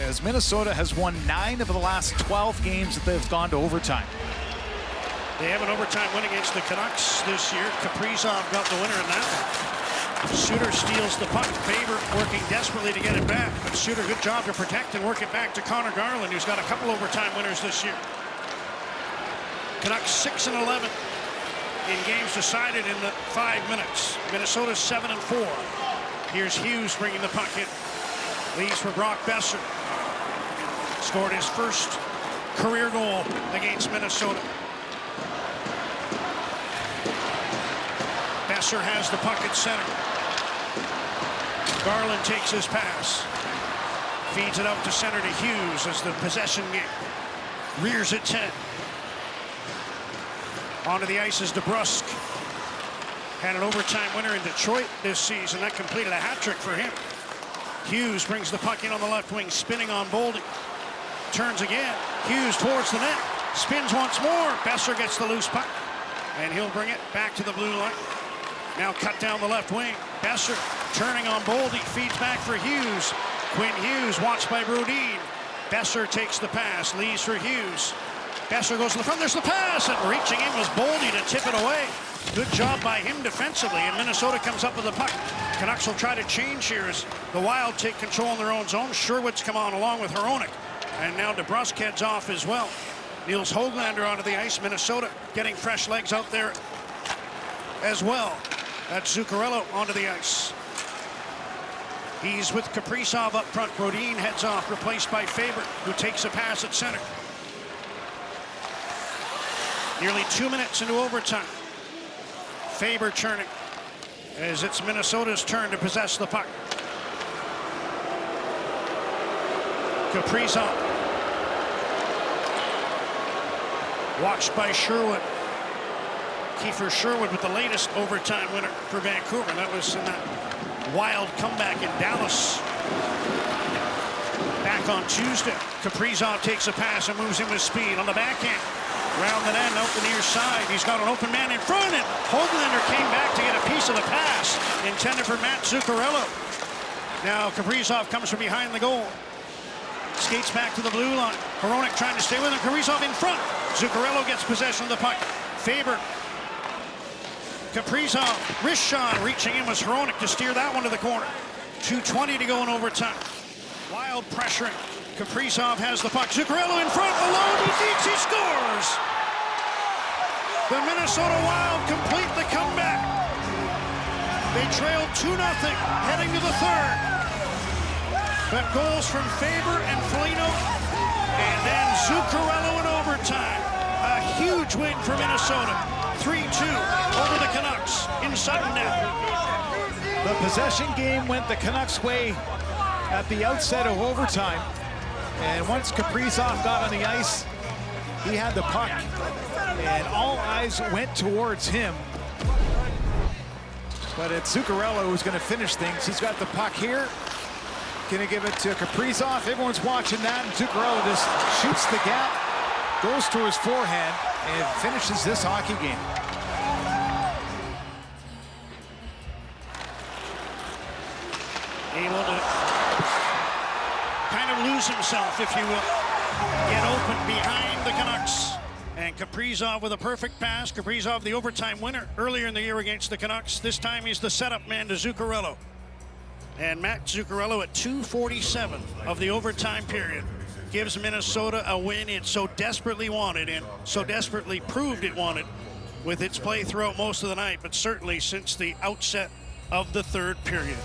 as Minnesota has won 9 of the last 12 games that they've gone to overtime. They have an overtime win against the Canucks this year. Kaprizov got the winner in that one. Suter steals the puck. Faber working desperately to get it back, but Suter, good job to protect and work it back to Connor Garland, who's got a couple overtime winners this year. Canucks 6-11 in games decided in the 5 minutes. Minnesota 7-4. Here's Hughes bringing the puck in. Leaves for Brock Besser. Scored his first career goal against Minnesota. Besser has the puck at center. Garland takes his pass. Feeds it out to center to Hughes as the possession game rears at 10. Onto the ice is DeBrusk. Had an overtime winner in Detroit this season. That completed a hat trick for him. Hughes brings the puck in on the left wing, spinning on Boldy. Turns again. Hughes towards the net. Spins once more. Besser gets the loose puck. And he'll bring it back to the blue line. Now cut down the left wing. Besser turning on Boldy. Feeds back for Hughes. Quinn Hughes watched by Brodin. Besser takes the pass. Leaves for Hughes. Besser goes to the front. There's the pass. And reaching in was Boldy to tip it away. Good job by him defensively. And Minnesota comes up with the puck. Canucks will try to change here as the Wild take control in their own zone. Sherwood's come on along with Hronek. And now DeBrusk heads off as well. Niels Höglander onto the ice. Minnesota getting fresh legs out there as well. That's Zuccarello onto the ice. He's with Kaprizov up front. Brodin heads off, replaced by Faber, who takes a pass at center. Nearly 2 minutes into overtime. Faber churning as it's Minnesota's turn to possess the puck. Kaprizov. Watched by Sherwood. Kiefer Sherwood with the latest overtime winner for Vancouver. That was in that Wild comeback in Dallas back on Tuesday. Kaprizov takes a pass and moves in with speed on the backhand. Round the net, out the near side. He's got an open man in front, and Höglander came back to get a piece of the pass intended for Matt Zuccarello. Now Kaprizov comes from behind the goal. Skates back to the blue line. Hronek trying to stay with him. Kaprizov in front. Zuccarello gets possession of the puck. Faber. Kaprizov. Wrist shot. Reaching in was Hronek to steer that one to the corner. 2:20 to go in overtime. Wild pressuring. Kaprizov has the puck. Zuccarello in front. Alone. He scores. The Minnesota Wild complete the comeback. They trailed 2-0 heading to the third. But goals from Faber and Foligno, and then Zuccarello in overtime. A huge win for Minnesota. 3-2 over the Canucks in sudden death. The possession game went the Canucks' way at the outset of overtime. And once Kaprizov got on the ice, he had the puck. And all eyes went towards him. But it's Zuccarello who's going to finish things. He's got the puck here. Going to give it to Kaprizov. Everyone's watching that, and Zuccarello just shoots the gap, goes to his forehand, and finishes this hockey game. Able to kind of lose himself, if you will. Get open behind the Canucks. And Kaprizov with a perfect pass. Kaprizov, the overtime winner earlier in the year against the Canucks. This time he's the setup man to Zuccarello. And Matt Zuccarello at 2:47 of the overtime period gives Minnesota a win it so desperately wanted and so desperately proved it wanted with its play throughout most of the night, but certainly since the outset of the third period.